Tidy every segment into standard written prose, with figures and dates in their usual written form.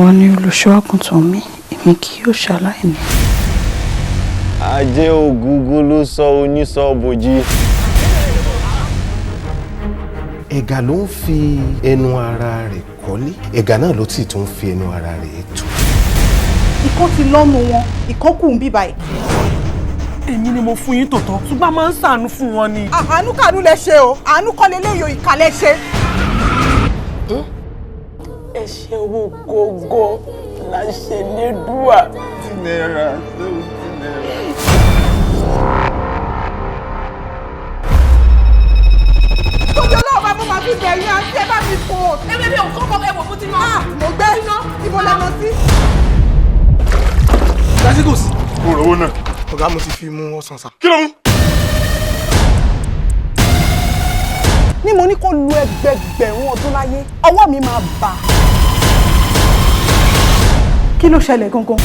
Wọ́n ní olùṣọ́ àgùntàn mi, èmi kì yóò ṣaláìní. Ajé ògúngún ló sọ onísọ bòjì. Ẹ̀gà ló ń fi ẹnu ara rẹ̀ kọ́lé. Ẹ̀gà náà ló sì tún fi ẹnu ara rẹ̀ tú. Ìkan ti lọ́nu wọn, ìkan kù ń bí báyìí. Èmi ni mo fún yín tòótọ́, ṣùgbọ́n máa ń ṣàánú fún wọn ni. Àánú kàánú lẹ ṣe o, àánú kọ́ leléyò ìkà lẹ ṣe. Ẹ ṣe owó gógó la ṣe ní dúà. Náírà. Tóbi ọlọ́ọ̀bá mo máa fi bẹ̀rù àti ẹ bá mi fò. Ẹgbẹ́ bí òun kọ́kọ́ ẹ̀wọ̀n fún ti náà. Mo gbé ibo lẹ́nu sí. Lásìkò sí. Mo rò ó náà. Ọ̀gá mo ti fi mú ọsàn sá. Kí ló mú? Ní mo ní kó lu ẹgbẹgbẹ̀rún ọdún láyé, ọwọ́ mi máa bà. Kí ló ṣẹlẹ̀ gangan?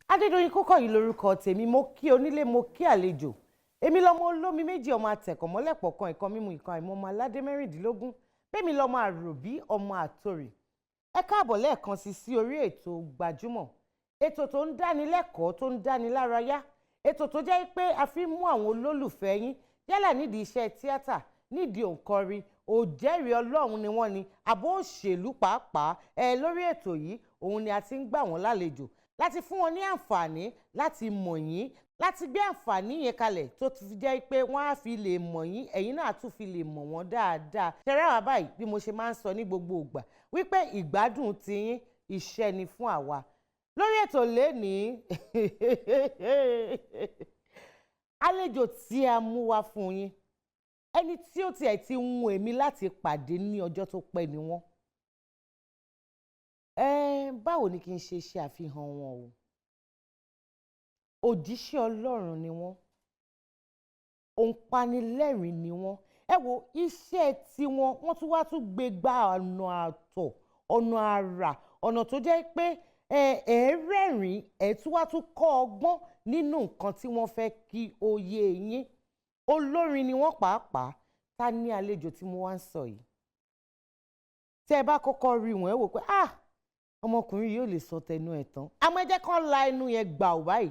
Adédoyin Kókó yìí lórúkọ tèmi, mo kí onílé mo kí àlejò. Èmi lọmọ olómi méjì ọmọ àtẹ̀kọ̀mọ́lẹ̀pọ̀ kan ìkan mímu ìkan àìmọ́ ọmọ aládé mẹ́rìndínlógún. Bẹ́ẹ̀mi lọmọ àròbí ọmọ àtòrì. Ẹ káàbọ̀ lẹ́ẹ̀kan sí orí ètò Gbajúmọ̀. Ètò tó ń dáni lẹ́kọ̀ọ́ tó ń dáni lárayá. Ètò tó jẹ́ pé a fi mú àwọn olólùfẹ́ yín yálà nídìí iṣẹ́ tíátà, nídìí òǹkọrin, òjẹ́rìí Ọlọ́run ni wọ́n ni, àbó òṣèlú pàápàá. Lórí ètò yìí, òun ni a ti ń gbà wọ́n lálejò láti fún wọn ní àǹfààní láti mọ̀ yín, láti gbé àǹfààní yẹn kalẹ̀ tó ti fi jẹ́ pé wọ́n á fi lè mọ̀ yín, ẹ̀yin náà tún fi lè mọ̀ wọ́n dáadáa. Ṣẹ̀rẹ́ àwa báyìí bí mo ṣe máa ń sọ ní gbogbo ìgbà wípé ìgbádùn tiyín iṣẹ́ ni fún àwa. Lórí ètò lénìí àlejò tí a mú wá fún yín, ẹni tí ó tiẹ̀ ti wù èmi láti pàdé ní ọjọ́ tó pẹ́ ni wọ́n. Báwo ni kí n ṣe àfihàn wọn o? Òjíṣẹ́ Ọlọ́run ni wọ́n, òǹpanilẹ́rìn ni wọ́n. Ẹ wo iṣẹ́ tiwọn, wọ́n tún wá tún gbé gba ọ̀nà àtọ̀, ọ̀nà àrà, ọ̀nà tó jẹ́ pé rẹ́rìn tún wá tún kọ́ ọgbọ́n nínú nǹkan tí wọ́n fẹ́ kí ó yé yín. Olórin ni wọ́n pàápàá. Ta ní àlejò tí mo wá ń sọ yìí? Tẹ́ ẹ bá kọ́kọ́ rí wọn ẹ wò pé ọmọkùnrin yìí ò lè sọ tẹnu ẹ̀ tán. Àmọ́ ẹ jẹ́ kán la ẹnu yẹn gbà ò báyìí.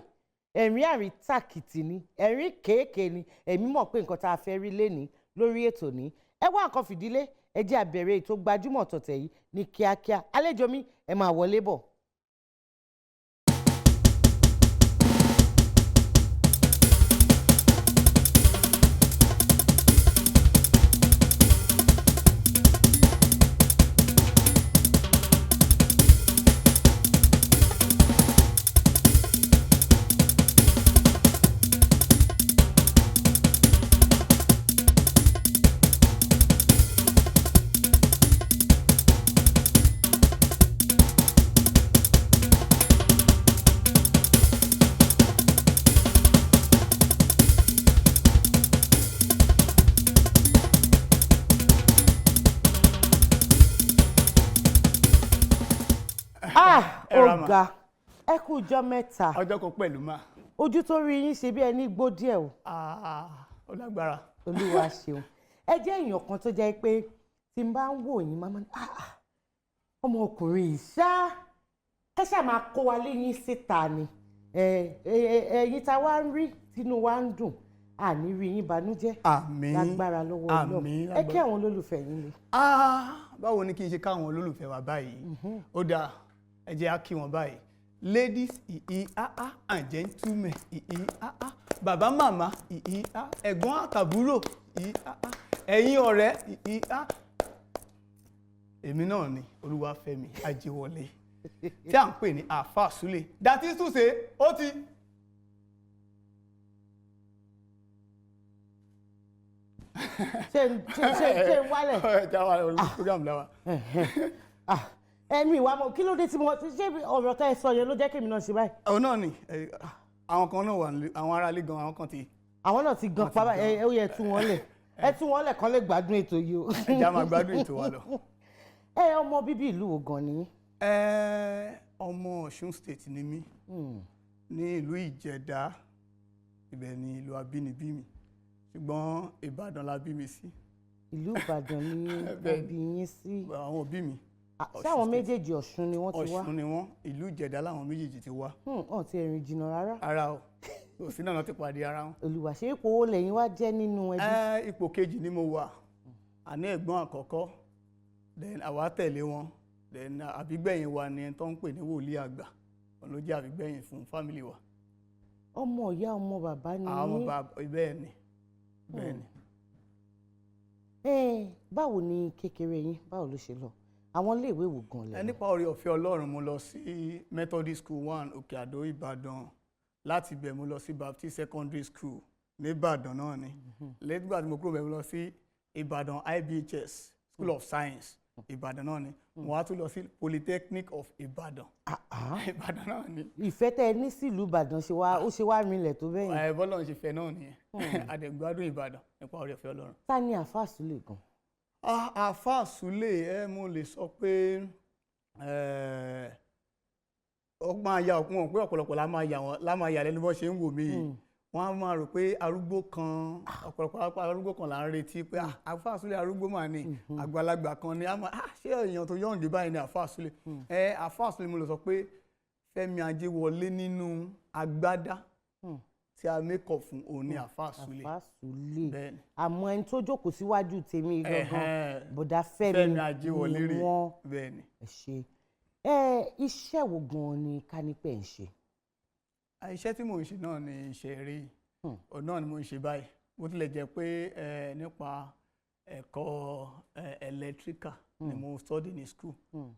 Ẹ̀rín àrítàkìtì ni, ẹ̀rín kéèké ni. Èmi mọ̀ pé nǹkan tá a fẹ́ rí lénìí lórí ètò ní. Ẹ wá nǹkan fìdílé, ẹ jẹ́ a bẹ̀rẹ̀ ètò Gbajúmọ̀ tọ̀tẹ̀ yìí ní kíákíá. Àlejò mi, ẹ máa wọlé bọ̀. Ọ̀gá ẹ kú ọjọ́ mẹ́ta. Ọjọ́ kan pẹ̀lú mà. Ojú tó rí yín ṣe bí ẹni gbó díẹ̀ o. Ó lágbára. Olúwa ṣeun. Ẹ jẹ́ èèyàn kan tó jẹ́ pé tí n bá ń wò yín máa ń ọmọkùnrin yìí ṣá ẹ ṣáà máa kó wa léyìn síta ni. Ẹ̀yin tá wá ń rí tínú wa ń dùn àní rí yín banújẹ́. Àmín. Lágbára lọ́wọ́ Ọlọ́run. Ẹ kí àwọn olólùfẹ́ yín le. Báwo ni kí n ṣe káwọn olólùfẹ́ wa báyìí? Ó dáa, ẹ jẹ́ á kí wọn báyìí. Ladies and gentlemen bàbá màmá ẹ̀gbọ́n àtàbúrò ẹ̀yin ọ̀rẹ́ èmi náà ni Olúwafẹ́mi Ajíwọlé tí à ń pè ní Alfa Sule. That is to say, ó ti. ṣe ń wálẹ̀. Ẹja wa olú program láwa. Ẹ̀mí ìwà mọ̀ kí ló dé tí mo ṣe ọ̀rọ̀ tá ẹ sọ yẹn ló jẹ́ kí èmi náà ṣe báyìí. Òun náà ni àwọn kan náà wà àwọn ará ilé gan àwọn kan ti. Àwọn náà ti gan pa báyìí ó yẹ tú wọn lẹ̀ ẹ tú wọn lẹ̀ kán lè gbádùn ètò yìí o. Ẹja máa gbádùn ètò wa lọ. Ọmọ bíbí ìlú wo gan ni? Ọmọ Ọ̀ṣun state ni mí ní ìlú Ìjẹ̀dá, ibẹ̀ ni ìlú abínibí mi, ṣùgbọ́n Ìbàdàn la bí mi sí. Ìlú Ìbàdàn ni ẹbí yín sí. Àwọn òbí mi. Ṣé àwọn méjèèjì Ọ̀ṣun ni wọ́n ti wá? Ọ̀ṣun ni wọ́n, ìlú Ìjẹ̀dá làwọn méjèèjì ti wá. Wọ́n ti rìn jìnnà rárá. Ara o, òsín náà ti pàdé ara wọn. Olúwa ṣe ipò wo lẹ́yìn wá jẹ́ nínú ẹbí? Ipò kejì ni mo wà, àní ẹ̀gbọ́n àkọ́kọ́, then àwa tẹ̀lé wọn, then àbígbẹ̀yìn wa ni ẹni tó ń pè ní wòlíì àgbà, òun ló jẹ́ àbígbẹ̀yìn fún fámìlì wa. Ọmọ ìyá ọmọ bàbá ni yín? Àwọn bàbá bẹ́ẹ̀ ni, bẹ́ẹ̀ ni. Báwo ni kékeré yín báwo ló ṣe lọ? Àwọn iléèwé wo gan lẹ? Nípa oore ọ̀fẹ́ Ọlọ́run mo lọ sí Methodist School 1 Òkè Àdó Ìbàdàn, láti ibẹ̀ mo lọ sí Baptist Secondary School ní Ìbàdàn náà ni. Lẹ́yìn ìgbà tí mo kúrò bẹ̀ mo lọ sí Ìbàdàn IBHS School of Science Ìbàdàn náà ni. Mo wá tún lọ sí Polytechnic of Ìbàdàn. Ìbàdàn náà ni. Ìfẹ́ tẹ́ ẹ ní sílùú Ìbàdàn ó ṣe wá rinlẹ̀ tó bẹ́yìn. Bọ́lọ́run ṣe fẹ́ náà nìyẹn. Àdẹ̀gbádùn Ìbàdàn nípa oore ọ̀fẹ́ Ọlọ́run. Ta ni Alfa Sule gan? Alfa Sule mo lè sọ pé ó máa ya òkun pé ọ̀pọ̀lọpọ̀ la máa yà lẹ́nu bọ́ ṣe ń wò mí yìí. Wọ́n á máa rò pé arúgbó kan ọ̀pọ̀lọpọ̀ arúgbó kan là ń retí pé Alfa Sule arúgbó mà ní àgbàlagbà kan ni ṣé èèyàn tó yọ̀ǹdé báyìí ni Alfa Sule. Alfa Sule mo lè sọ pé Fẹ́mi Ajíwọlé nínú agbádá tí a make up fún òun ni Alfa Sule. Alfa Sule. Àmọ́ ẹni tó jókòó síwájú tèmi gangan bọ̀dá Fẹ́mi Ajíwọlé ni wọ́n. Bẹ́ẹ̀ni. Ẹ ṣe. Iṣẹ́ wo gan ni kánípẹ̀ ń ṣe? Iṣẹ́ tí mò ń ṣe náà ni iṣẹ́ eré òun náà ni mò ń ṣe báyìí. Bó tilẹ̀ jẹ́ pé nípa ẹ̀kọ́ electrical ni mo study ní school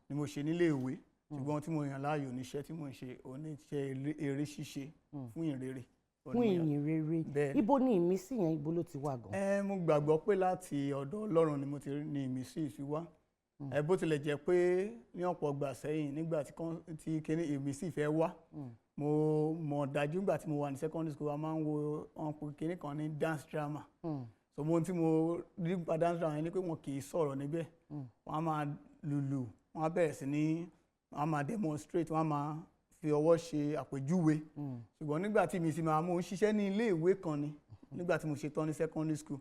ni mo ṣe nílé ìwé, ṣùgbọ́n tí mo yàn láàyò níṣẹ́ tí mo ń ṣe òun ní iṣẹ́ eré ṣíṣe fún ìrere. Fún ìyìn rere. Ibo ni ìmísí yẹn ibo ló ti wá gan? Mo gbàgbọ́ pé láti ọ̀dọ̀ Ọlọ́run ni mo ti ní ìmísí ìfi wá. Bó tilẹ̀ jẹ́ pé ní ọ̀pọ̀ ìgbà sẹ́yìn nígbà tí kíní ìmísí ìfẹ́ wá, mo mọ̀ dájú nígbà tí mo wà ní secondary school wa máa ń wo ọ̀pọ̀ kíní kan ní dance drama. So mo tí mo rí nípa dance drama yẹn ni pé wọn kì í sọ̀rọ̀ níbẹ̀, wọ́n á máa lùlù, wọ́n á bẹ̀rẹ̀ sí ní wọ́n á máa demonstrate, wọ́n á máa fi ọwọ́ ṣe àpèjúwe. Ṣùgbọ́n nígbà tí mi sì máa mú un ṣiṣẹ́ ní ilé ìwé kan ni nígbà tí mo ṣe tán ní secondary school,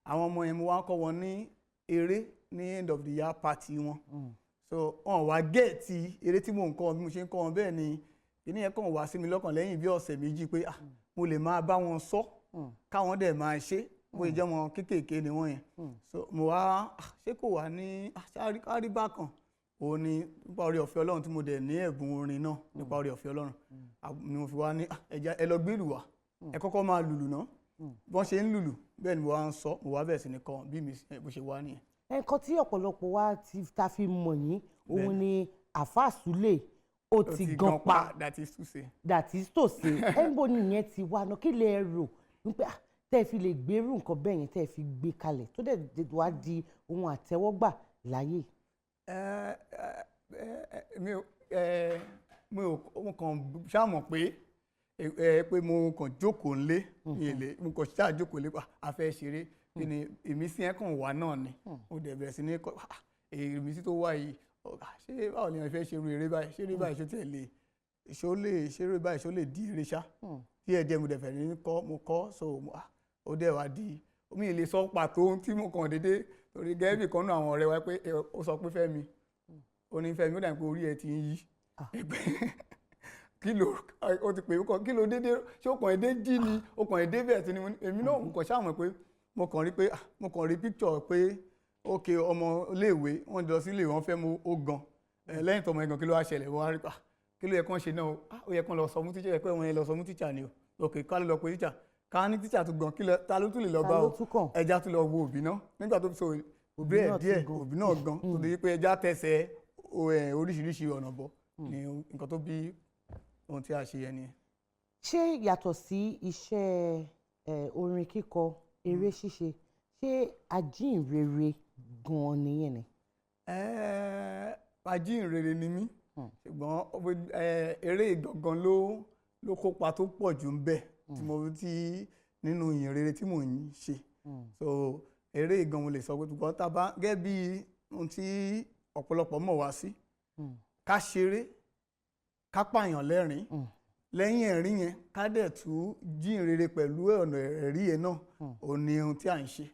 àwọn ọmọ yẹn mo wá kọ́ wọn ní eré ní end of the year party wọn. So wọn wá gẹ̀ẹ́tì eré tí mò ń kọ́ wọn bí mo ṣe ń kọ́ wọn bẹ́ẹ̀ ni kíní yẹn kàn wá sí mi lọ́kàn lẹ́yìn bí ọ̀sẹ̀ méjì pé mo lè máa bá wọn sọ káwọn dẹ̀ máa ṣe bó ṣe jẹ́ wọn kéékèèké ni wọ́n yẹn. So mo wá ṣé kò wá ní kárí bákan òun ni nípa oore ọ̀fẹ́ Ọlọ́run tí mo dẹ̀ ní ẹ̀bùn orin náà nípa oore ọ̀fẹ́ Ọlọ́run ni mo fi wá ní ẹ lọ gbé ìlù wá, ẹ kọ́kọ́ máa lùlù náà bọ́n ṣe ń lùlù bẹ́ẹ̀ ni mo wá ń sọ, mo wá bẹ̀rẹ̀ sí ní kọ́ bí mi bó ṣe wá nìyẹn. Nǹkan tí ọ̀pọ̀lọpọ̀ wa ta fi mọ̀ yín òun ni Alfa Sule ó ti gan pa. That is to say. That is to say. Ẹnbó nìyẹn ti wá náà kí lè rò wípé tẹ́ ẹ fi lè gbèrú nǹkan bẹ́ẹ̀ yẹn tẹ́ ẹ fi gbé kalẹ̀ tó dẹ̀ wá di ohun àtẹ́wọ́gbà láyé. mo kàn ṣàmọ̀ pé mo kàn jókòó ńlé mo kàn ṣáà jókòó lé a fẹ́ ṣeré kí ni ìmísí yẹn kàn wá náà ni mo dẹ̀ bẹ̀rẹ̀ sí ní ìmísí tó wá yìí ṣé báwo ni wọ́n fẹ́ ṣe irú eré báyìí ṣé eré báyìí ṣó tẹ̀lé ṣó lè ṣeré báyìí ṣó lè di eré ṣá díẹ̀ díẹ̀ mo dẹ̀ fẹ́ ní kọ́ mo kọ́ so ó dẹ̀ wá di omi ìlè sọ pàtó ohun tí mo kàn déédéé torí gẹ́gẹ́ bí kan náà àwọn ọ̀rẹ́ wa pé ó sọ pé Fẹ́mi ó ní Fẹ́mi ó dà pé orí ẹ ti ń yí kí ló ó ti pè é kọ́ kí ló déédéé ṣé ó kàn déédéé jí ni ó kàn déédéé bẹ̀rẹ̀ sí ni èmi náà mo kàn ṣàmọ̀ pé mo kàn rí picture pé ok ọmọ iléèwé wọ́n lọ sí iléèwé wọ́n fẹ́ mú ó gan lẹ́yìn tọmọ ẹ̀gàn kí ló wá ṣẹlẹ̀ wọ́n á rí pa kí ló yẹ kán ṣe náà ó yẹ kán lọ sọ mú tíṣà yẹ pé wọ́n yẹ lọ sọ mú tíṣà ni o ok ká ló lọ pé tíṣà ká ní tíṣà tó gan kí lọ ta ló tún lè lọ bá o ẹja tún lọ wo òbí náà nígbà tó fi so òbí ẹ̀ díẹ̀ òbí náà gan tó di pé ẹja tẹ̀sẹ̀ oríṣiríṣi ọ̀nà bọ̀ ni nǹkan tó bí ohun tí a ṣe yẹn nìyẹn. ṣé yàtọ̀ sí iṣẹ́ orin kíkọ eré ṣíṣe ṣé ajínrere gan-an nìyẹn ni. ajínrere ni mí ṣùgbọ́n eré gangan ló kópa tó pọ̀ jù ń bẹ̀ tí mo ti nínú ìyìn rere tí mò ń ṣe so eré gan mo lè sọ pé ṣùgbọ́n tá a bá gẹ́gẹ́ bí ohun tí ọ̀pọ̀lọpọ̀ mọ̀ wá sí ká ṣeré ká pààyàn lẹ́rìn lẹ́yìn ẹ̀rín yẹn ká dẹ̀ tún jíìn rere pẹ̀lú ọ̀nà ẹ̀rí yẹn náà ò ní ohun tí à ń ṣe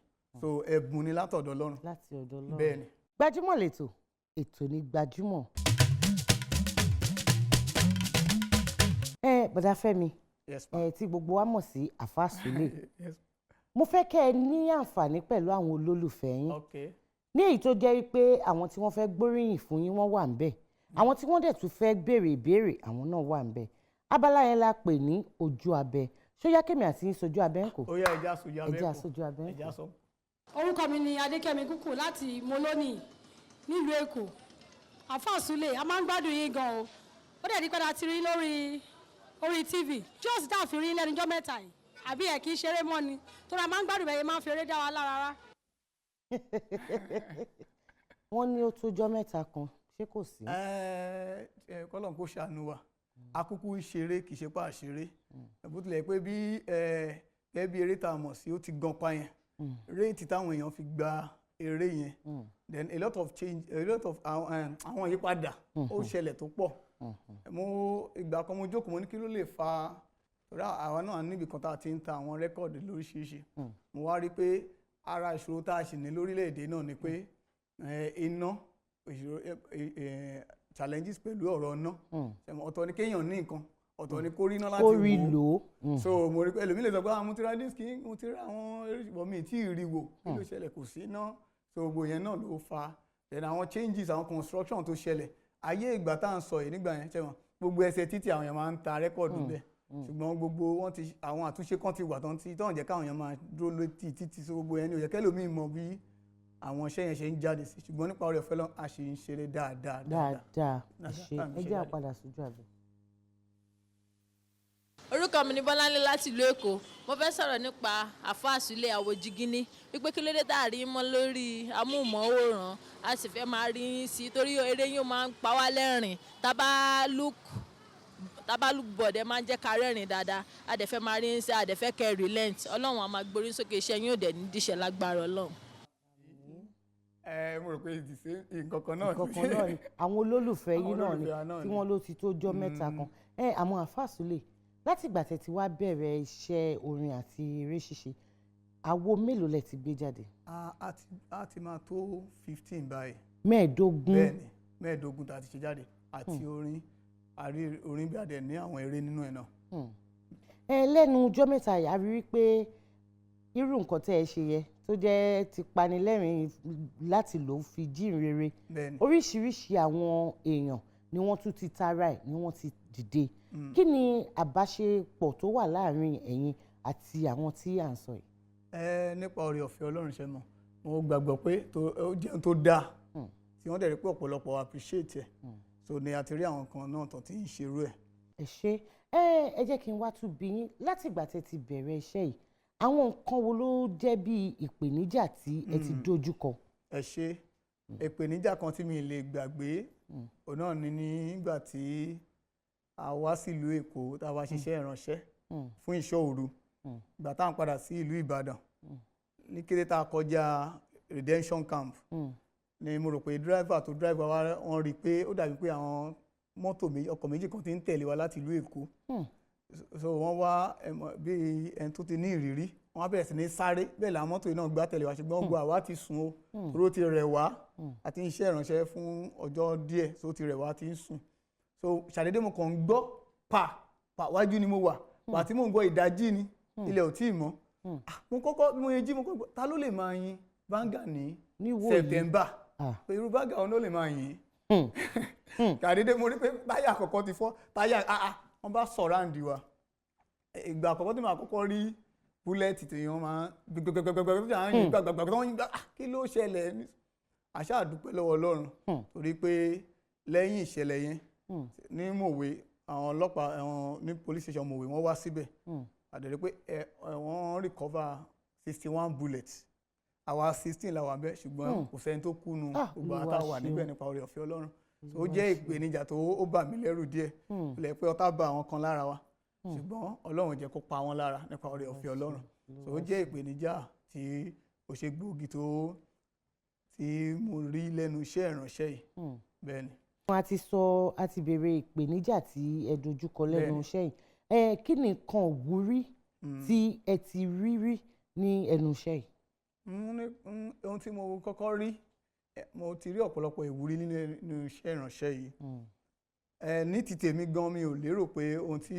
so ẹ̀bùn ni látọ̀dọ̀ Ọlọ́run. láti ọ̀dọ̀ Ọlọ́run bẹ́ẹ̀ ni. Gbajúmọ̀ lètò ètò ní Gbajúmọ̀. Bọ̀dá Fẹ́mi tí gbogbo wa mọ̀ sí Alfa Sule mo fẹ́ kẹ́ ẹ ní àǹfààní pẹ̀lú àwọn olólùfẹ́ yín ní èyí tó jẹ́ pé àwọn tí wọ́n fẹ́ gbóríyìn fún yín wọ́n wà ń bẹ̀ àwọn tí wọ́n dẹ̀ tún fẹ́ béèrè ìbéèrè àwọn náà wà ń bẹ̀ abala yẹn la pè ní ojú abẹ ṣó yá kémi àti yín sojú abẹ ń kò. ó yá ẹja sojú abẹ ń kò ẹja sojú abẹ ń kò. orúkọ mi ni Adékẹ́mi Kúkú láti Molónì nílùú Èkó. Alfa Sule a máa ń gbádùn yín gan o ó dẹ̀ ní pẹ́ láti rí lórí TV jọ́ọ̀sì tá a fi rí lẹ́nujọ́ mẹ́ta yìí àbí ẹ̀ kì í ṣeré mọ́ ni tó ra máa ń gbádùn bẹ́ẹ̀ máa ń fi eré dá wa lára rá. wọ́n ní ó tójọ́ mẹ́ta kan ṣé kò sí. kọ́lọ́n kó ṣàánú wa akúkú ṣeré kì í ṣe pa àṣeré bó tilẹ̀ pé bí gẹ́gẹ́ bí eré tá a mọ̀ sí ó ti gan pa yẹn réètì táwọn èèyàn fi gba eré yẹn then a lot of àwọn ìyípadà ó ṣẹlẹ̀ tó pọ̀ ìgbà kan mo jókòó mo ní kí ló lè fa àwa náà níbi kan tá a ti ń ta àwọn rẹ́kọ̀dì lóríṣiríṣi mo wá rí pé ara ìṣòro tá a sì ní lórílẹ̀‐èdè náà ni pé iná challenges pẹ̀lú ọ̀rọ̀ iná ọ̀tọ̀ ni kéèyàn ní nǹkan ọ̀tọ̀ ni kó rí iná láti wò ó so mo rí pé ẹlòmíì lè sọ pé mo ti ra disc mo ti ra àwọn eréṣìbọn mi tí ì rí wò kí ló ṣẹlẹ̀ kò sí iná so gbogbo yẹn náà ló fa then àwọn changes àwọn construction tó ṣẹlẹ̀ ayé ìgbà tá à ń sọ yìí nígbà yẹn ṣẹ́wọ̀n gbogbo ẹsẹ̀ títì àwọn èèyàn máa ń ta rẹ́kọ̀dù bẹ́ẹ̀ ṣùgbọ́n gbogbo wọn ti àwọn àtúnṣe kan ti wà tán jẹ́ káwọn èèyàn máa dúró létí títí so gbogbo yẹn ni ó yẹ kẹ́lòmíì mọ bí àwọn iṣẹ́ yẹn ṣe ń jáde sí ṣùgbọ́n nípa oore ọ̀fẹ́ lọ́n a ṣe ń ṣeré dáadáa. ẹ jẹ́ àpadà sójú abẹ. orúkọ mi ni Bọ́láńlé láti ìlú Èkó mo fẹ́ sọ̀rọ̀ nípa Alfa Sule àwòjígínní wípé kí ló dé tá a rí mọ́ lórí amóhùnmáwòrán a sì fẹ́ máa rí yín sí torí eré yín máa ń pa wá lẹ́rìn tábà look board ẹ máa ń jẹ́ ká rẹ́rìn dáadáa a dẹ̀ fẹ́ máa rí yín sí a dẹ̀ fẹ́ kẹ́ relent Ọlọ́run a máa gborí sókè iṣẹ́ yín ò dẹ̀ ní díṣẹ́ lágbára Ọlọ́run. mo rò pé nǹkan kan náà ni àwọn olólùfẹ́ yín náà ni tí wọ́n ló ti tó jọ́ mẹ́ta kan àmọ́ Alfa Sule láti ìgbà tẹ́ ti wá bẹ̀rẹ̀ iṣẹ́ orin àti eré ṣíṣe àwo mélòó lẹ ti gbé jáde. a ti máa tó 15 báyìí. 15. bẹ́ẹ̀ni 15 tá a ti ṣe jáde àti orin bí adẹ ní àwọn eré nínú ẹ̀ náà. lẹ́nu ọjọ́ mẹ́ta yìí a rí i pé irú nǹkan tẹ́ ẹ ṣe yẹ tó jẹ́ ti panilẹ́rìn láti lò ó fi jíìn rere oríṣiríṣi àwọn èèyàn ni wọ́n tún ti tara ẹ̀ ni wọ́n ti dìde kí ni àbáṣepọ̀ tó wà láàrin ẹ̀yin àti àwọn tí à ń sọ yìí. nípa oore ọ̀fẹ́ Ọlọ́run ṣe mọ̀ mo gbàgbọ́ pé ó jẹun tó dáa tí wọ́n dẹ̀ rí pé ọ̀pọ̀lọpọ̀ appreciate ẹ̀ so ni a ti rí àwọn kan náà tó ti ń ṣerú ẹ̀. ẹ ṣe ẹ jẹ́ kí n wá tún bí yín láti ìgbà tẹ́ ti bẹ̀rẹ̀ iṣẹ́ yìí àwọn nǹkan wo ló jẹ́ bí ìpèníjà tí ẹ ti dojú kọ. ẹ ṣe ìpèníjà kan tí mi lè gbàgbé òun náà ni nígbà tí a wá sílùú Èkó tá a wá ṣiṣẹ́ ìránṣẹ́ fún ìṣọ́ òru ìgbà tá à ń padà sí ìlú Ìbàdàn ní kété tá a kọjá redemption camp ni mo rò pé driver tó drive wa wọ́n rí i pé ó dàbí pé àwọn ọkọ̀ méjì kan ti ń tẹ̀lé wa láti ìlú Èkó so wọ́n wá bí ẹni tó ti ní ìrírí wọ́n á bẹ̀rẹ̀ sí ní sáré bẹ́ẹ̀ làwọn mọ́tò náà gbá tẹ̀lé wa ṣùgbọ́n gbogbo àwa ti sùn o toró ti rẹ̀ wá àti iṣẹ́ ìránṣẹ́ fún ọjọ́ díẹ̀ so ti rẹ̀ wá ti ń sùn so ṣàdédé mo kàn ń gbọ́ pa wájú ni mo wà pàtí mò ń gbọ́ ìdájí ni ilẹ̀ ò tí ì mọ́ mo kọ́kọ́ mo yẹn jí mo kọ́kọ́ ta ló lè máa yin báńgà ní September pé irú báńgà òun ló lè máa yin ṣàdédé mo rí pé táyà àkọ́kọ́ ti fọ́ táyà wọ́n bá sọ̀ráǹdì wa ìgbà àkọ́kọ́ tí màá kọ́kọ́ rí búlẹ́ẹ̀tì tí wọ́n máa gbẹgbẹgbẹgbẹgbẹ kí ló ṣẹlẹ̀ àṣà àdúpẹ́ lọ́wọ́ Ọlọ́run torí pé lẹ́yìn ìṣẹ̀lẹ̀ yẹn ní Mòwe àwọn ọlọ́pàá ní police station Mòwe wọ́n wá síbẹ̀ àdẹ̀rẹ́ pé wọ́n recover 61 bullets àwa 16 la wà bẹ́ẹ̀ ṣùgbọ́n kò sẹ́ni tó kú nu gbogbo àtàwà níbẹ̀ nípa oore ọ̀fẹ́ Ọlọ́run ó jẹ́ ìpèníjà tó ó bà mí lẹ́rù díẹ̀ lẹ́ pé ọ̀tá bá àwọn kan lára wa ṣùgbọ́n Ọlọ́run jẹ́ kó pa wọ́n lára nípa oore ọ̀fẹ́ Ọlọ́run ó jẹ́ ìpèníjà tí ó ṣe gbòógì tó tí mo rí lẹ́nu iṣẹ́ ìránṣẹ́ yìí bẹ́ẹ̀ ni. a ti béèrè ìpèníjà tí ẹ dojúkọ lẹ́nu iṣẹ́ yìí kí ni nǹkan òwúrí tí ẹ ti rí ní ẹnu iṣẹ́ yìí. ohun tí mo kọ́kọ́ rí mo ti rí ọ̀pọ̀lọpọ̀ ìwúrí nínú iṣẹ́ ìránṣẹ́ yìí ní ti tèmi gan mi ò lérò pé ohun tí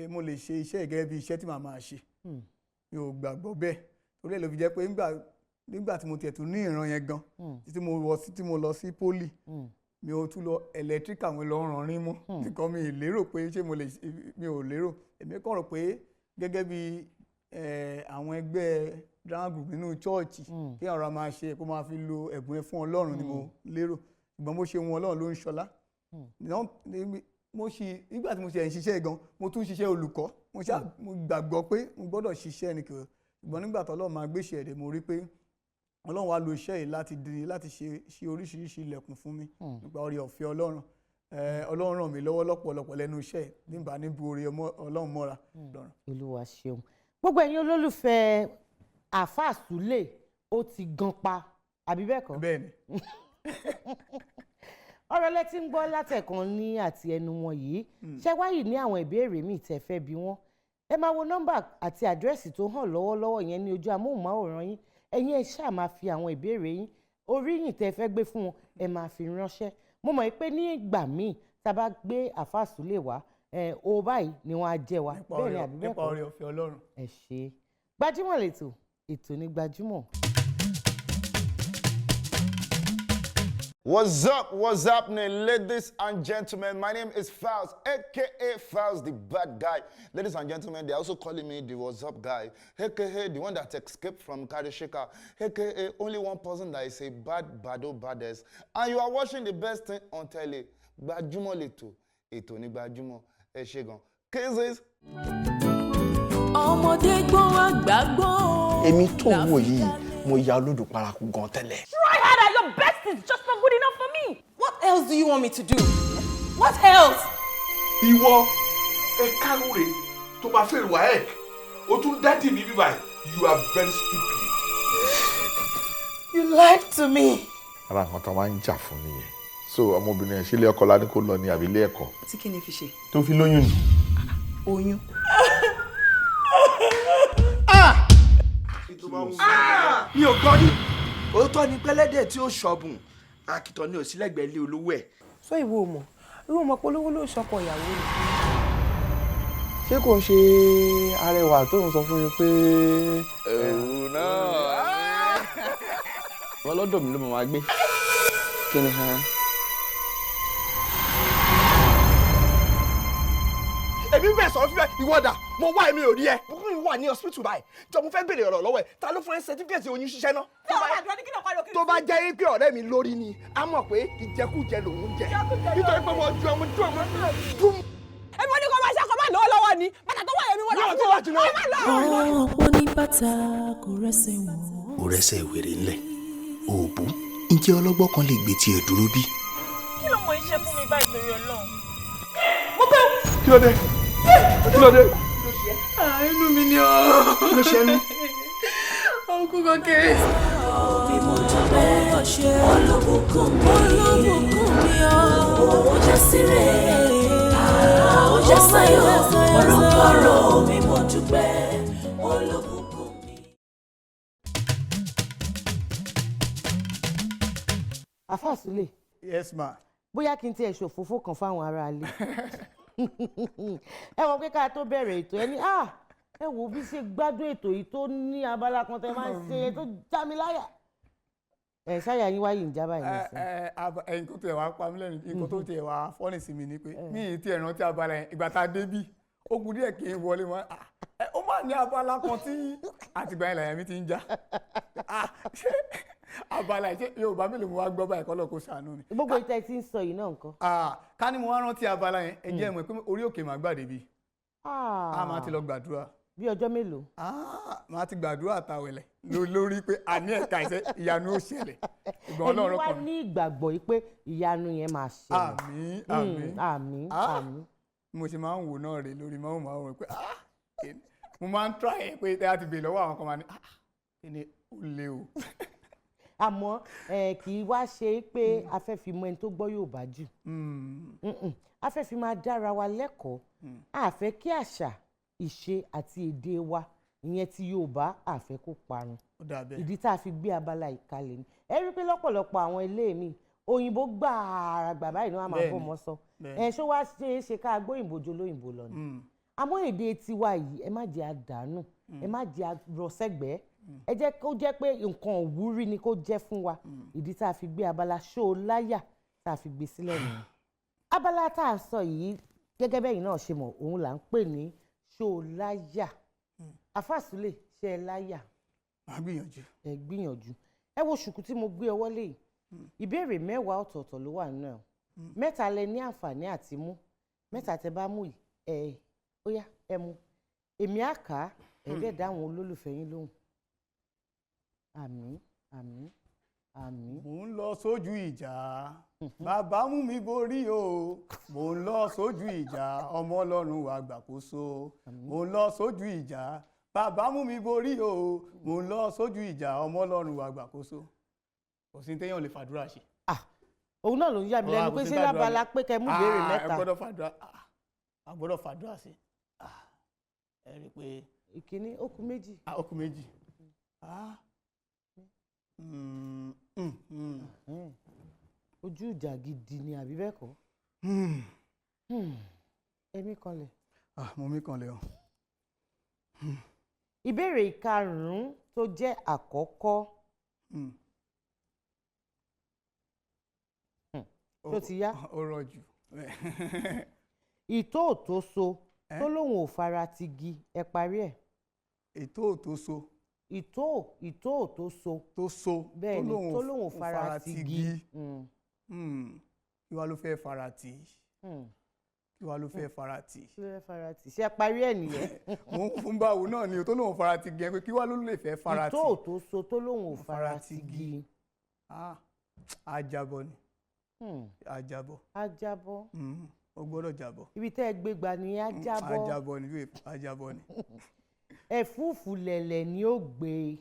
mo lè ṣe iṣẹ́ gẹ́gẹ́ bí iṣẹ́ tí màá máa ṣe mi ò gbàgbọ́ bẹ́ẹ̀ torí ẹ̀ ló fi jẹ́ pé nígbà tí mo tiẹ̀ tún ní ìran yẹn gan tí mo lọ sí poli mi ò tún lọ ẹ̀lẹ́tíríkà mi lọ ràn rín mọ́ nìkan mi ò lérò pé ṣé mi ò lérò èmi kàn rò pé gẹ́gẹ́ bí àwọn ẹgbẹ́ drama group nínú chọ́ọ̀chì kí ọ̀rọ̀ máa ṣe kó máa fi lo ẹ̀bùn ẹ fún Ọlọ́run ni mo lérò ṣùgbọ́n bó ṣe wọn Ọlọ́run ló ń ṣọlá nígbà tí mo ṣe ń ṣiṣẹ́ gan mo tún ṣiṣẹ́ olùkọ́ mo gbàgbọ́ pé mo gbọ́dọ̀ ṣiṣẹ́ ni kìí ṣùgbọ́n nígbà tó Ọlọ́run máa gbéṣẹ́ ẹ̀dẹ̀ mo rí pé Ọlọ́run wá lo iṣẹ́ yìí láti ṣe oríṣiríṣi ilẹ̀kùn fún mi nípa oore ọ̀fẹ́ Ọlọ́run Ọlọ́run ràn mí lọ́wọ́ lọ́pọ̀lọpọ̀ lẹ́nu iṣẹ́ nígbà níbu oore Ọlọ́run mọ́ra. Olúwa ṣeun gbogbo ẹ̀yin olólùfẹ́ Alfa Sule ó ti gan pa àbí bẹ́ẹ̀ kọ́. bẹ́ẹ̀ni. ọ̀rọ̀ lẹ ti ń gbọ́ látẹ̀kan ní àti ẹnu wọn yìí ṣé wáyìí ní àwọn ìbéèrè míì tẹ́ fẹ́ bi wọ́n ẹ máa wo nọ́mbà àti àdírẹ́sì tó hàn lọ́wọ́lọ́wọ́ yẹn ní ojú amóhùnmáwòrán yín ẹ̀yin ẹ ṣáà máa fi àwọn ìbéèrè yín oríyìn tẹ́ fẹ́ gbé fún wọn ẹ máa fi ránṣẹ́ mo mọ̀ pé ní ìgbà míì tá a bá gbé Alfa Sule wá o báyìí ni wọ́n á jẹ́ wa bẹ́ẹ̀ ni àbí bẹ́ẹ̀ kọ́ nípa oore ọ̀fẹ́ Ọlọ́run. ẹ ṣé Gbajúmọ̀ lẹ́tọ̀ ètò ní Gbajúmọ̀. What's happening, ladies and gentlemen? My name is Fowls, aka Fowls the bad guy. Ladies and gentlemen, they're also calling me the What's Up guy, aka the one that escaped from Kadeshika, aka only one person that is a baddest. And you are watching the best thing on telly, Gbajumo Leto, ètò ní Gbajumo, ẹ ṣé gan. Cases. Ọmọdé gbọ́n àgbà gbọ́n. Èmi tó wò yìí, mo ya olódò paraku gan tẹ́lẹ̀. Try harder, your best is just not good enough for me. What else do you want me to do? What else? Ìwọ ẹ kárùrè tó bá fẹ́ wà ẹ̀ o tún dátì mi bíbá you are very stupid. You lied to me. Ara nǹkan tó máa ń jà fún nìyẹn. So ọmọbìnrin ẹ̀ ṣe ilé ọkọ ládé kó lọ ní àbí ilé ẹ̀kọ́. Tí kí ni fi ṣe? Tó fi lóyún ni. Oyún. Mi ò gbọ́ ní. Òótọ́ ni pẹ́lẹ́dẹ̀ tí ó ṣọ̀bùn. Akitọ́ ni òsínlẹ̀gbẹ́ ilé olówó ẹ̀. Sọ ìwọ mọ̀, ìwọ mọ̀ pé olówó ló ṣọkọ ìyàwó ni. Ṣé kò ń ṣe arẹwà tó ń sọ fún mi pé. Ẹ̀rù náà. Wọ́n lọ́dọ̀ mi ló máa gbé. Kí ni hàn? Èmi bẹ̀ sọ fún ẹ ìwọ́dà mo wá èmi ò rí ẹ. Bùkún mi wà ní hospital báyìí. Jọ mo fẹ́ béèrè ọ̀rọ̀ lọ́wọ́ ẹ̀. Ta ló fún ẹ certificate oyún ṣiṣẹ́ náọ́? Tó bá jẹ́ pé ọ̀rẹ́ mi lórí ni, a mọ̀ pé ìjẹkújẹ lòun jẹ. Nítorí pé mo ju ọmọ dún ọmọ dún. Èmi ò ní kó máa ṣe àkọ́bá lọ́wọ́ ni. Bàtà tó wà yẹn mi wọ́n lọ́wọ́ tó wà lọ. Ọ̀pọ̀ ní bàtà kò rẹ́sẹ̀ wọ̀n. Kò rẹ́sẹ̀ wèrè ńlẹ̀. Òòbù, ǹjẹ́ ọlọ́gbọ́n kan lè gbé tiẹ̀ dúró bí? Kí ló mọ iṣẹ́ fún mi báyìí lórí Ọlọ́run? Mo bẹ̀ wò. Kí ló dé? Kí ló dé? Inú mi ni ọ́. Kí ló ṣe mí? Ọkùnrin kan kéré. mi mo dúpẹ́ olùbùkún mi ó jẹ́ síre ó jẹ́ sáyọ̀ orúkọ̀rọ̀ mi mo dúpẹ́ olùbùkún mi. Alfa Sule. Yes ma. Bóyá kí n tiẹ̀ ṣòfófó kan fáwọn ará ilé. Ẹ mọ̀ pé ká tó bẹ̀rẹ̀ ètò ẹ ní ẹ wo bí ṣe gbádùn ètò yìí tó ní abala kan tẹ máa ń ṣe tó já mi láyà. Ẹ ṣáyà yín wáyé ìjà báyìí nìsín. Nǹkan tó yẹ wá pa mí lẹ́nu nǹkan tó tiẹ̀ wá fọ́nì sí mi ni pé mi ì tiẹ̀ rántí abala yẹn ìgbà tá a débí ó kù díẹ̀ kí n wọlé mọ́ ó máa ní abala kan tí àtìgbà yẹn làyà mi ti ń já abala yìí ṣé Yorùbá mélòó mo wá gbọ́ báyìí kọ́lọ́ kó ṣàánú ni. Gbogbo ìtẹ́ tí ń sọ yìí náà nǹkan. Ká ní mo wá rántí abala yẹn ẹ jẹ́ mọ̀ pé orí òkè màá gbàdé bí. A máa ti lọ gbàdúrà. Bí ọjọ́ mélòó? Màá ti gbàdúrà àtàwẹ̀lẹ̀ lórí pé àní ẹ̀ka ìṣe ìyanu ó ṣẹlẹ̀. Èmi wá ní ìgbàgbọ́ yìí pé ìyanu yẹn máa ṣẹlẹ̀. Àmín àmín àmín àmín. Mo ṣe máa ń wò náà rè lórí máa ń pé mo máa ń try ẹ̀ pé tẹ́ a ti bèèrè lọ́wọ́ àwọn kan máa ní kí ni ó lé o. Àmọ́ kì í wá ṣe pé a fẹ́ fi mọ ẹni tó gbọ́ Yorùbá jù. A fẹ́ fi máa dára wa lẹ́kọ̀ọ́. A fẹ́ kí àṣà ìṣe àti èdè wa ìyẹn ti Yorùbá a fẹ́ kó parun. Ìdí tá a fi gbé abala ìkàlẹ̀ ni. Ẹ rí pé lọ́pọ̀lọpọ̀ àwọn ilé mi òyìnbó gbàràgbà báyìí ni wọ́n máa fọmọ sọ. Ṣó wá ṣe é ṣe ká gbóyìnbó jo lóyìnbó lọ ni. Àmọ́ èdè tiwa yìí ẹ má jẹ́ àdánù ẹ má jẹ́ àrọ̀sẹ́gbẹ̀ẹ́. Ẹ jẹ́ kó jẹ́ pé nǹkan òwúrí ni kó jẹ́ fún wa. Ìdí tá a fi gbé abala ṣó láyà tá a fi gbé sílẹ̀ nìyẹn. Abala tá a sọ yìí gẹ́gẹ́ bẹ́yìn náà ṣe mọ̀ òun là ń pè ní ṣó láyà. Alfa Sule ṣe ẹ láyà. Màá gbìyànjú. Ẹ gbìyànjú. Ẹ wo ṣùkú tí mo gbé ọwọ́ lé yìí. Ìbéèrè 10 ọ̀tọ̀ọ̀tọ̀ ló wà nínú ẹ̀. 3 lẹ ní àǹfààní àti mú 3 tẹ bá mú yìí ó yá ẹ mú. Èmi á kà á ẹ̀ẹ́dẹ̀ dáhùn olólùfẹ́ yín lóhùn. Àmín àmín àmín. Mò ń lọ sójú ìjà bàbá mú mi borí o mò ń lọ sójú ìjà ọmọ Ọlọ́run wá gbàkóso mò ń lọ sójú ìjà bàbá mú mi borí o mò ń lọ sójú ìjà ọmọ Ọlọ́run wá gbàkóso. Kò sí téèyàn lè fàdúrà ṣe. Òun náà ló ń yà mí lẹ́nu pé ṣé lábala pé kẹ́ mú ìbéèrè 3. A gbọ́dọ̀ fàdúrà sí. Ẹ rí i pé. Ìkíní ó kù 2. Ó kù 2. Ojú ìjà gidi ni àbí bẹ́ẹ̀ kọ́? Ẹ̀mí kanlẹ̀. Mo mí kanlẹ̀ o. Ìbéèrè 5 tó jẹ́ àkọ́kọ́. Tó ti yá. Ó rọjù. Ìtó òtó so tó lóun ò fara ti gi ẹ parí ẹ̀. Ìtó òtó so. Ìtó òtó so. Tó so. Bẹ́ẹ̀ ni tó lóun ò fara ti gi. Kí wá ló fẹ́ fara tì? Kí wá ló fẹ́ fara tì? Ṣé ẹ parí ẹ̀ nìyẹn? Mo ń fún báwo náà ni tó lóun ò fara ti gi ẹ pé kí wá ló lè fẹ́ fara tì? Ìtó òtó so tó lóun ò fara ti gi. Àjàbọ̀ ni. Àjàbọ̀. Àjàbọ̀. Ó gbọ́dọ̀ jàbọ̀. Ibi tẹ́ ẹ gbé gbà ní àjàbọ̀. Àjàbọ̀ ni àjàbọ̀ ni. Ẹ̀fúùfù lẹ̀lẹ̀ ni ó gbé.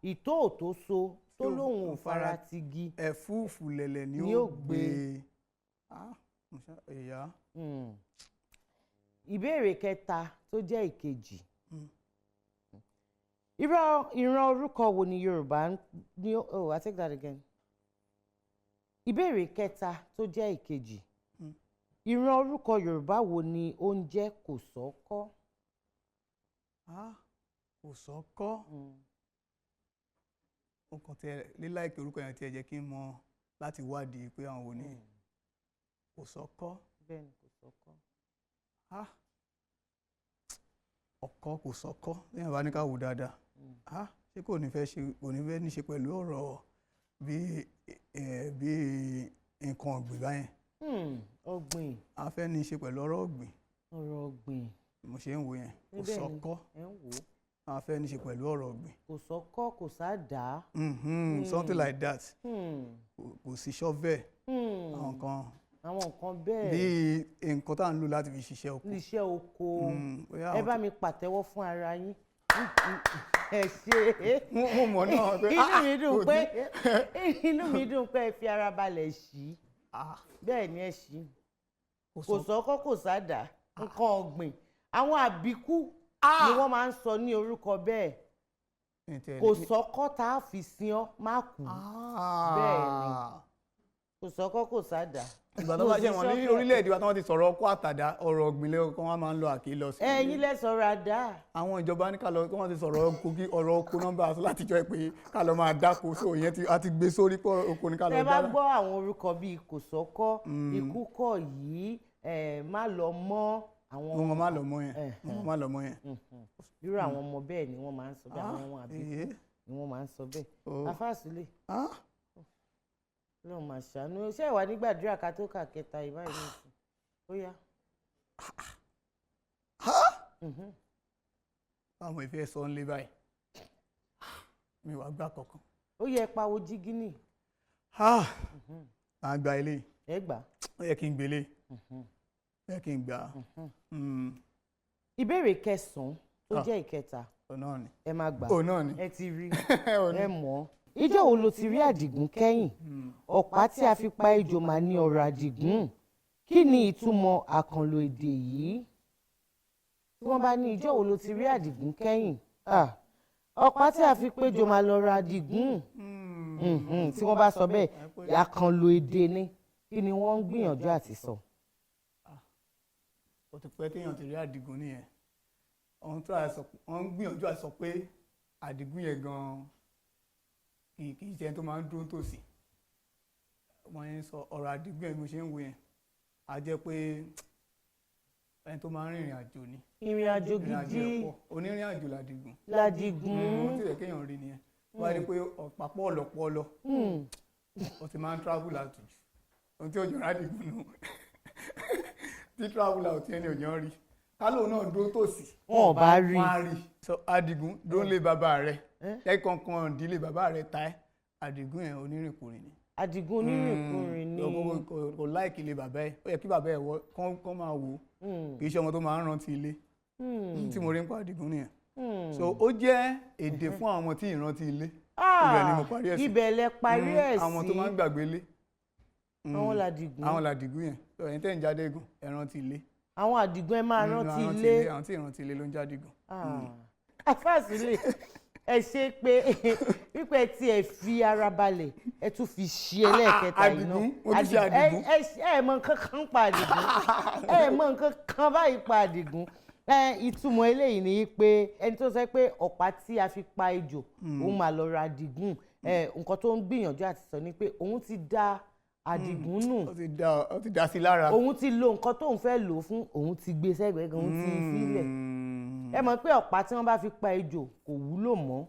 Ìtó òtó so tó lóun ò fara ti gi. Ẹ̀fúùfù lẹ̀lẹ̀ ni ó gbé. Ìyá. Ìbéèrè 3 tó jẹ́ ìkejì. Ìran orúkọ wo ni Yorùbá ní I take that again. Ìbéèrè 3 tó jẹ́ ìkejì. Ìran orúkọ Yorùbá wo ni ó ń jẹ́ Kòsọ́kọ́? Kòsọ́kọ́. Ó kàn tẹ líláìkì orúkọ yẹn tí ẹ jẹ́ kí n mọ̀ láti wádìí pé àwọn wo ni Kòsọ́kọ́. Bẹ́ẹ̀ni Kòsọ́kọ́. Ọ̀kọ́ Kòsọ́kọ́ lẹ́yìn bá ní ká wò dáadáa. Ṣé kò ní fẹ́ ní ṣe pẹ̀lú ọ̀rọ̀ bí nǹkan ọ̀gbìn báyẹn? Ọ̀gbìn. A fẹ́ ní ṣe pẹ̀lú ọ̀rọ̀ ọ̀gbìn. Ọ̀rọ̀ ọ̀gbìn. Mo ṣe ń wo yẹn. Kòsọ́kọ́. A fẹ́ ní ṣe pẹ̀lú ọ̀rọ̀ ọ̀gbìn. Kòsọ́kọ́ kò sádàá. Something like that. Kò sí ṣọ́fẹ̀. Àwọn nǹkan bẹ́ẹ̀. Bí nǹkan tá à ń lò láti fi ṣiṣẹ́ oko. Iṣẹ́ oko. Ẹ bá mi pàtẹ́wọ́ fún ara yín. ẹ ṣe mo mọ̀ náà pé inú mi dùn pé ẹ fi ara balẹ̀ ṣí bẹ́ẹ̀ ni ẹ ṣí kò sọ́kọ́ kò sádà nǹkan ọ̀gbìn àwọn àbíkú ni wọ́n máa ń sọ ní orúkọ bẹ́ẹ̀ kò sọ́kọ́ tá a fi sin ọ́ má kú bẹ́ẹ̀ ni kò sọ́kọ́ kò sádà. ìgbà tó bá jẹ́ wọn ní orílẹ̀-èdè wa tí wọ́n ti sọ̀rọ̀ ọkọ́ àtàdá ọ̀rọ̀ ọ̀gbìn lẹ́yìn kan wọ́n máa ń lo àkè lọ sí. ẹ̀yin lẹ sọ̀rọ̀ àdá. àwọn ìjọba ní ká lọ tí wọ́n ti sọ̀rọ̀ ọ̀rọ̀ oko nọ́mbà látijọ́ pé ká lọ máa dáko so ìyẹn a ti gbé sórí pé oko ní ká lọ dára. tẹ bá gbọ́ àwọn orúkọ bíi kò sọ́kọ́ ikú kọ̀ yìí má lọ mọ́ àwọn ọmọ má lọ mọ́ yẹn má lọ mọ́ yẹn. irú àwọn ọmọ bẹ́ẹ̀ ni wọ́n máa ń sọ bẹ́ẹ̀ àwọn ọmọ àbíkú ni wọ́n máa ń sọ bẹ́ẹ̀ Alfa Sule lọ́ọ́ máa ṣàánú ṣé ìwà nígbàdúrà ká tó kà kẹta ìbáyìí nìsín ó yá. àwọn ìfẹ́ sọ ń lé báyìí mi wàá gbà kankan. ó yẹ pawó jígínì. à ń gba ilé. ẹ gbà. ó yẹ kí n gbélé. ó yẹ kí n gbà. ìbéèrè kẹsàn-án tó jẹ́ ìkẹta ẹ máa gbà ẹ ti rí ẹ mọ̀. Ìjọ́ wo lo ti rí Àdìgún kẹ́yìn? Ọ̀pá tí a fi pa ejò máa ní ọ̀rọ̀ Àdìgún. Kí ni ìtumọ̀ àkànlò èdè yìí? Tí wọ́n bá ní ìjọ́ wo lo ti rí Àdìgún kẹ́yìn? Ọ̀pá tí a fi pa ejò máa lọ́rọ̀ Àdìgún. Tí wọ́n bá sọ bẹ́ẹ̀ àkànlò èdè ni. Kí ni wọ́n ń gbìyànjú àti sọ? Ó ti pẹ́ téèyàn ti rí Àdìgún nìyẹn. Wọ́n ń gbìyànjú àti sọ pé Àdìgún yẹn gan-an kì í ṣe ẹni tó máa ń dúró tòsí wọ́n yẹn sọ ọ̀rọ̀ Àdìgún yẹn bí mo ṣe ń wo yẹn a jẹ́ pé ẹni tó máa ń rìnrìn àjò ni ìrìn àjò gidi onírìn àjò l'Àdìgún l'Àdìgún tí ìrẹ̀ kéèyàn rí nìyẹn wọ́n á rí pé ọ̀pápọ̀ ọ̀lọ́pọ̀lọ́ ó ti máa ń travel out jù ohun tí òjò Àdìgún nù tí travel out yẹn ni òjò rí kálò náà dúró tòsí wọn ò bá rí wọn á rí so Àdìgún dúró lé bàbá rẹ̀ kankan ìdílé bàbá rẹ̀ ta ẹ́ Àdìgún yẹn onírìnkùnrin ni. Àdìgún onírìnkùnrin ni. kò láìkì ilé bàbá ẹ̀ ó yẹ kí bàbá ẹ̀ wọ kán máa wò ó kì í ṣe ọmọ tó máa ń rántí ilé tí mo rí ń pa Àdìgún nìyẹn. so ó jẹ́ èdè fún àwọn ọmọ tí ìrántí ilé. ibẹ̀ ni mo parí ẹ̀ sí. ibẹ̀ lẹ parí ẹ̀ sí. àwọn tó máa ń gbàgbé ilé. àwọn l'Àdìgún. àwọn l'Àdìgún yẹn ẹ̀yin tẹ́ ń jáde gùn ẹ̀ rántí ilé. àwọn Àdìgún ẹ máa rántí ilé. àwọn tí ìrántí ilé ló ń jáde gùn. Alfa Sule ẹ ṣe pé wípé tí ẹ fi ara balẹ̀ ẹ tún fi ṣí ẹlẹ́ẹ̀kẹta yìí náà ẹ mọ nǹkan kan pa Àdìgún ẹ mọ nǹkan kan báyìí pa Àdìgún ìtumọ̀ eléyìí ni pé ẹni tó sọ pé ọ̀pá tí a fi pa ejò òun máa lọ ra Àdìgún nǹkan tó ń gbìyànjú àti sọ ni pé òun ti dá Àdìgún nù ó ti dá sí lára òun ti lo nǹkan tóun fẹ́ lò fún òun ti gbé sẹ́gbẹ̀ẹ́ gan òun ti filẹ̀ ẹ mọ̀ pé ọ̀pá tí wọ́n bá fi pa ejò kò wúlò mọ́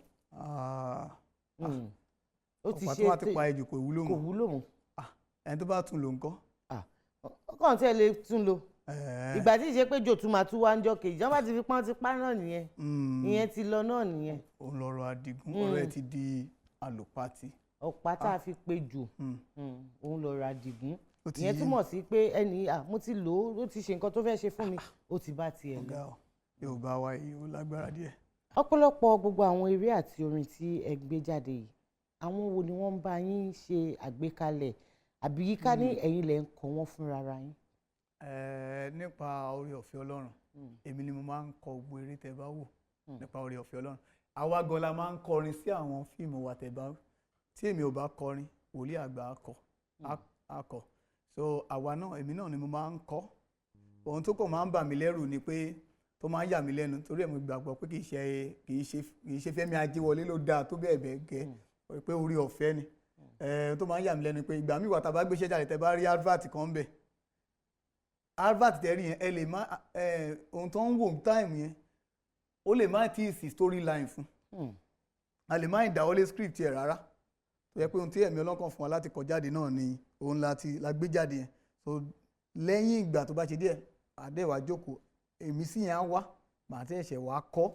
ọ̀pá tí wọ́n ti pa ejò kò wúlò mọ́ ẹni tó bá tún lò ńkọ́. ọkàn tí ẹ lè tún lò ìgbà tí ìṣe pé jò tún máa tún wá ń jọ kejì wọ́n bá ti fi pọ́n ti pa náà nìyẹn ìyẹn ti lọ náà nìyẹn. òun lọ̀rọ̀ Àdìgún ọ̀rọ̀ ẹ ti di àlòpàtì. ọ̀pá tá a fi pe jò òun lọ̀rọ̀ Àdìgún ìyẹn túmọ̀ sí pé ẹni mo ti lò ó ti ṣe nǹkan tó fẹ́ ṣe fún mi ó ti bá tiẹ̀ lọ. Yorùbá wa yìí ó lágbára díẹ̀. ọ̀pọ̀lọpọ̀ gbogbo àwọn eré àti orin tí ẹ gbé jáde yìí àwọn wo ni wọ́n ń bá yín ṣe àgbékalẹ̀ àbí yíká ní ẹ̀yin lẹ̀ ń kọ wọ́n fúnra yín. nípa oore ọ̀fẹ́ Ọlọ́run èmi ni mo máa ń kọ gbogbo eré tẹ́ bá wò nípa oore ọ̀fẹ́ Ọlọ́run àwa gan la máa ń kọrin sí àwọn fíìmù wa tẹ́ bá tí èmi ò bá kọrin wòlíì àgbà akọ so àwa náà èmi náà ni mo máa ń kọ ohun tó kàn máa ń bà mí lẹ́rù ni pé tó máa ń yà mí lẹ́nu torí ẹ̀ mo gbàgbọ́ pé kì í ṣe Fẹ́mi Ajíwọlé ló dáa tó bẹ́ẹ̀ bẹ́ẹ̀ gẹ́ pé orí ọ̀fẹ́ ni tó máa ń yà mí lẹ́nu pé ìgbà míì wà tá a bá gbéṣẹ́ jáde tẹ́ bá rí advert kan bẹ̀ advert tẹ́rí yẹn ẹ lè má ohun tó ń wò time yẹn ó lè má tí ì sí storyline fún a lè má ìdáwọ́lé script yẹn rárá tó yẹ pé ohun tí ẹ̀mí ọlọ́kàn fún wa láti kọ jáde náà ni òun la gbé jáde yẹn so lẹ́yìn ìgbà tó bá ṣe díẹ̀ àdéhùn àjókòó èmi sì yẹn á wá màá tẹ́ ẹ̀ṣẹ̀ wá kọ́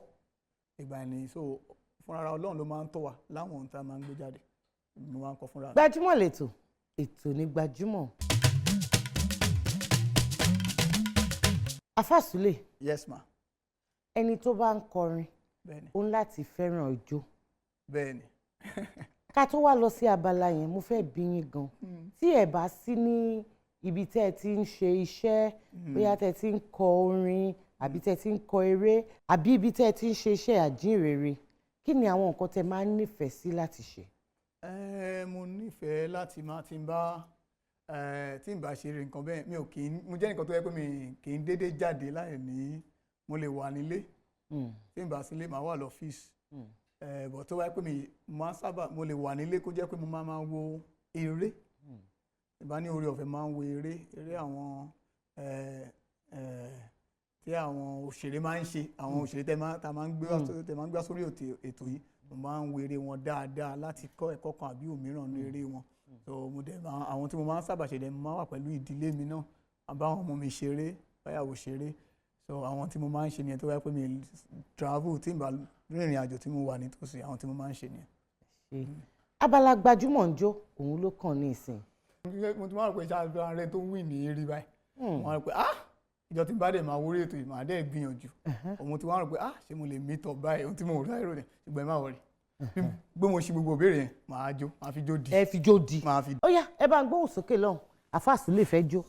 ìgbà ẹni so fúnra Ọlọ́run ló máa ń tọ́ wa láwọn ohun tá a máa ń gbé jáde mo máa ń kọ́ fúnra. Gbajúmọ̀ lẹ́tọ̀ ètò ní Gbajúmọ̀. Alfa Sule. Yes ma. ẹni tó bá ń kọrin ó ń láti fẹ́ràn ijó. Bẹ́ẹ̀ni. Ká tó wá lọ sí abala yẹn mo fẹ́ bi yín gan tí ẹ bá sí ní ibi tẹ́ ẹ ti ń ṣe iṣẹ́ bóyá tẹ́ ẹ ti ń kọ orin àbí tẹ́ ẹ ti ń kọ eré àbí ibi tẹ́ ẹ ti ń ṣe iṣẹ́ àjínrere kí ni àwọn nǹkan tẹ́ máa ń nífẹ̀ẹ́ sí láti ṣe? Mo nífẹ̀ẹ́ láti máa tí n bá ṣe eré nǹkan bẹ́ẹ̀ mo jẹ́ nǹkan tó yẹ pé mi kì í dédé jáde láì ní mo lè wà nílé tí n bá sílé màá wà lọ́fíìsì bọ̀ tó wáyé pé mo lè wà nílé kó jẹ́ pé mo máa wo eré ìbá ní orí ọ̀fẹ́ máa ń wo eré àwọn tí àwọn òṣèré máa ń ṣe àwọn òṣèré tẹ́ máa ń gbé sórí ètò yìí mo máa ń wo eré wọn dáadáa láti kọ́ ẹ̀kọ́ kan àbí òmíràn ní eré wọn so mo dẹ̀ àwọn tí mo máa ń sábà ṣe dẹ̀ mo máa wà pẹ̀lú ìdílé mi náà àbáwọn ọmọ mi ṣeré báyàwó ṣeré so àwọn tí mo máa ń ṣe nìyẹn tó wáyé pé mi travel tí n bá rìnrìn àjò tí mo wà nítòsí àwọn tí mo máa ń ṣe nìyẹn. Abala gbajúmọ̀ ń jó òun ló kàn ní ìsìn. mo ti máa rò pé ṣáà rẹ tó wí ní eré báyìí mo máa rò pé ìjọ tí n bá dẹ̀ máa wórí ètò yìí máa dẹ̀ gbìyànjú òun ti wá rò pé ṣé mo lè meet up báyìí ohun tí mo rò láìrò ni ṣùgbọ́n ẹ má wọrí gbé mo ṣe gbogbo ìbéèrè yẹn máa fi jó di. ẹ fi jó di. ó yá ẹ bá ń gbóhùn sókè lọ́hùn Alfa Sule fẹ́ jó.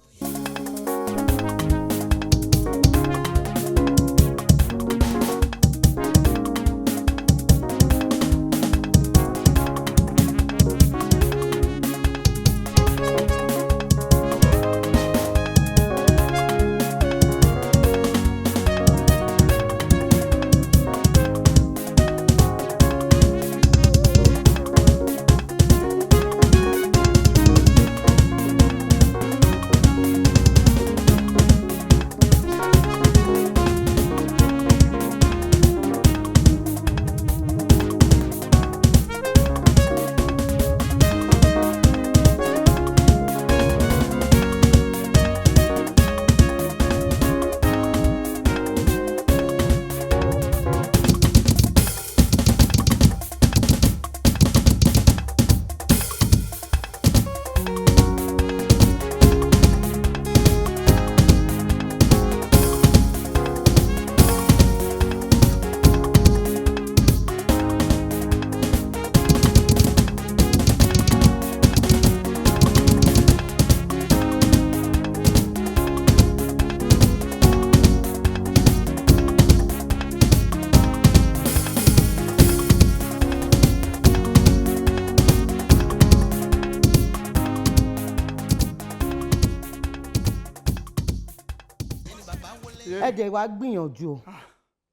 ẹ̀jẹ̀ wa gbìyànjú o.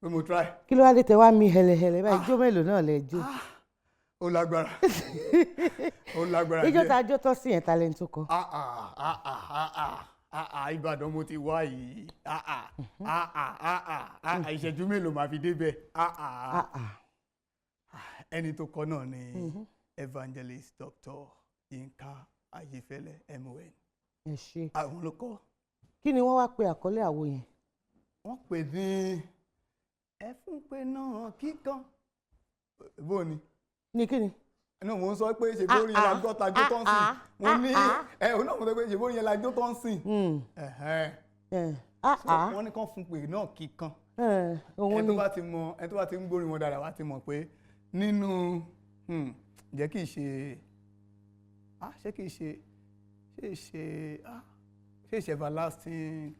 pé mo try. kí ló wá dé tẹ wá mi hẹlẹhẹlẹ báyìí ijó mélòó náà lẹ jó. ó lágbára ó lágbára díẹ̀. ijó tá a jó tọ́ sí yẹn talent tó kọ. Ìbàdàn mo ti wá yìí ìṣẹ́jú mélòó máa fi débẹ̀ ẹni tó kọ náà ni Evangelist Dr. Yinka Ayefẹ́lẹ́ MON. ẹ ṣe àwọn ló kọ. kí ni wọ́n wá pe àkọlé àwo yẹn. wọ́n pè ní ẹ̀fúnpẹ́ náà kíkan. bó ni. ní kí ni. ẹnu mo ń sọ pé ṣe bórí yẹn la gbọ́ ta jó tó ń sìn. mo ní òun náà mo sọ pé ṣe bórí yẹn la jó tó ń sìn. wọ́n ní kàn fún pé náà kíkan. ẹni tó bá ti ń gbórin wọn dáadáa wá ti mọ̀ pé nínú jẹ́ kì í ṣe ṣé kì í ṣe everlasting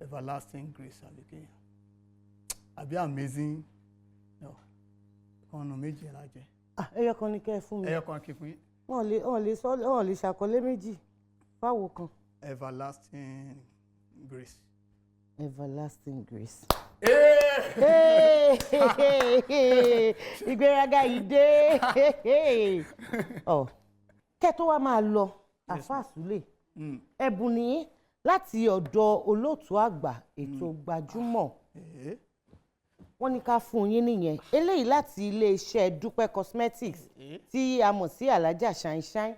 everlasting grace àbí amazing no ọ̀nà méjì la jẹ́. ẹyọ kan ní kẹ́ ẹ fún mi. ẹyọ kan kì í fún yín. wọ́n lè ṣàkọlé méjì fáwo kan. everlasting grace. everlasting grace. ìgbéraga yìí dé. kẹ́ tó wá máa lọ Alfa Sule ẹ̀bùn nìyí láti ọ̀dọ̀ olóòtú àgbà ètò gbajúmọ̀ wọ́n ní ká fún yín nìyẹn eléyìí láti iléeṣẹ́ Dúpẹ́ Cosmetics tí a mọ̀ sí Alájà Shine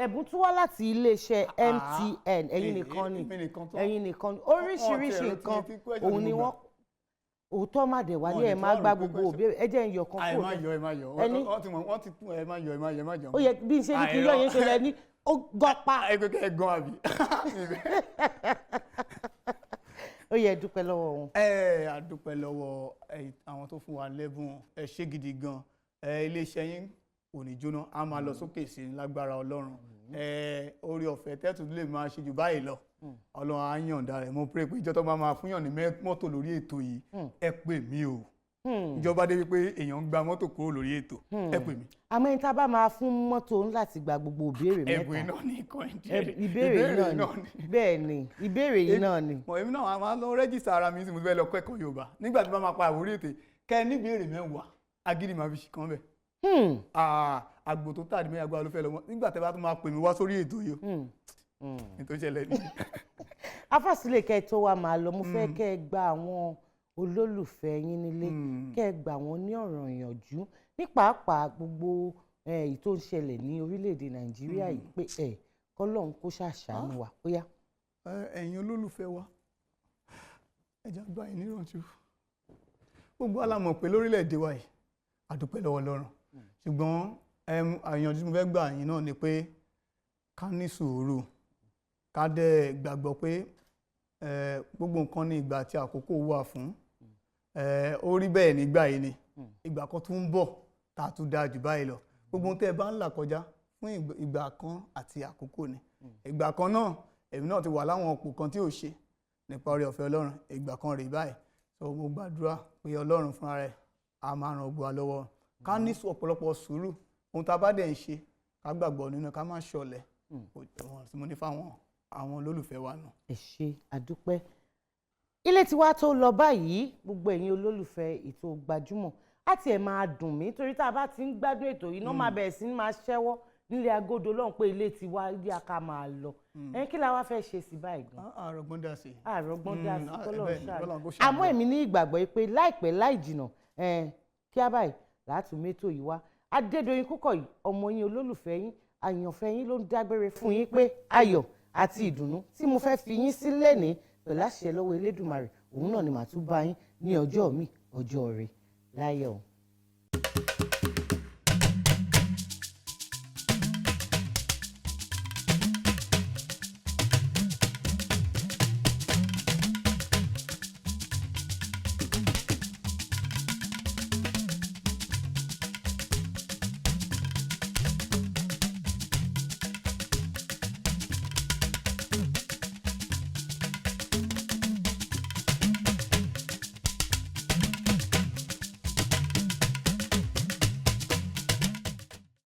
ẹ̀bùn tún wá láti iléeṣẹ́ MTN ẹ̀yin nìkan ni oríṣiríṣi nǹkan òun ni wọ́n òótọ́ má dẹ̀ wálé ẹ̀ má gbá gbogbo òbí ẹ jẹ́ ìyọ̀ kan kúrò ẹni ẹ má yọ ó yẹ bí n ṣe ní kí yọ yẹn ṣe lẹ ní ó gọpa. ẹ gan àbí. ó yẹ dúpẹ́ lọ́wọ́ wọn. A dúpẹ́ lọ́wọ́ àwọn tó fún wa lẹ́bùn ẹ ṣé gidi gan iléeṣẹ́ yín kò ní jóná a máa lọ sókè sí lágbára Ọlọ́run orí ọ̀fẹ́ tẹ́tù lè máa ṣe jù báyìí lọ Ọlọ́run á yọ̀ǹda rẹ̀ mo pray pé ìjọ tó bá máa fún yàn ní mọ́tò lórí ètò yìí ẹ pè mí o ìjọba dé wípé èèyàn ń gba mọ́tò kúrò lórí ètò ẹ pè mí. àmọ́ ẹni tá a bá máa fún mọ́tò láti gba gbogbo ìbéèrè mẹ́ta ẹ̀bùn náà ní ìkan ìbéèrè náà ni bẹ́ẹ̀ ni ìbéèrè yìí náà ni. èmi náà máa lọ rẹ́gísítà ara mi sí mo fẹ́ lọ kẹ́kọ̀ọ́ Yorùbá nígbà tí bá máa pa àwòrí ètè kẹ́ ẹ ní ìbéèrè mẹ́wàá agídí máa fi ṣì kan bẹ̀. àgbò tó tàdí mẹ́yà gbá ló fẹ́ lọ́mọ nígbà tẹ́ bá tún máa pè mí wá sórí ètò yìí nítorí ṣẹlẹ̀ ní. Alfa Sule kẹ́ ẹ tó wá máa lọ mo fẹ́ kẹ́ ẹ gba àwọn olólùfẹ́ yín nílé kẹ́ ẹ gbà wọ́n ní ọ̀rọ̀ ìyànjú ní pàápàá gbogbo èyí tó ń ṣẹlẹ̀ ní orílẹ̀-èdè Nàìjíríà yìí pé kọ́lọ́hún kó ṣàṣàánú wa ó yá. ẹ̀yin olólùfẹ́ wa ẹ̀jẹ̀ àgbà yìí nírànjú gbogbo alámọ̀ pé lórílẹ̀-èdè wa yìí àdúpẹ́ lọ́wọ́ Ọlọ́run ṣùgbọ́n àyànjú tí mo fẹ́ gbà yín náà ni pé ká ní sùúrù ká dẹ̀ gbàgbọ́ pé gbogbo nǹkan ní ìgbà tí àkókò wà fún ó rí bẹ́ẹ̀ nígbà yìí ni ìgbà kan tún ń bọ̀ tá a tún dáa jù báyìí lọ gbogbo ohun tẹ́ ẹ bá ń là kọjá fún ìgbà kan àti àkókò ni ìgbà kan náà èmi náà ti wà láwọn ọ̀pọ̀ kan tí ò ṣe nípa oore ọ̀fẹ́ Ọlọ́run ìgbà kan rèé báyìí so mo gbàdúrà pé Ọlọ́run fúnra rẹ̀ a máa ràn gbọ́ lọ́wọ́ ká ní ọ̀pọ̀lọpọ̀ sùúrù ohun tá a bá dẹ̀ ń ṣe ká gbàgbọ́ nínú ká má ṣọ̀lẹ mo ní fáwọn àwọn olólùfẹ́ wa nù. ẹ ṣé àdúpẹ́ ilé tiwa tó lọ báyìí gbogbo ẹ̀yin olólùfẹ́ ètò Gbajúmọ̀ àti ẹ̀ máa dùn mí torí tá a bá ti ń gbádùn ètò yìí náà máa bẹ̀rẹ̀ sí ní máa ṣẹ́wọ́ nílé agodo lọ́hùn pé ilé tiwa ilé aka máa lọ kí la wá fẹ́ ṣe sí báyìí gan. àrògbọ́n dá sí. àrògbọ́n dá sí kọ́lọ́ ṣáà àmọ́ èmi ní ìgbàgbọ́ pé láìpẹ́ láì jìnà kí á báyìí láti mẹ́tò yìí wá Adédoyin Kúkọ̀yí ọmọ yín olólùfẹ́ yín àyànfẹ́ yín ló ń dágbére fún yín pé ayọ̀ àti ìdùnnú tí mo fẹ́ fi yín sílẹ̀ ní pẹ̀lú àṣẹ lọ́wọ́ Elédùmarè òun náà ni màá tún bá yín ní ọjọ́ mi ọjọ́ rẹ̀ láyọ̀.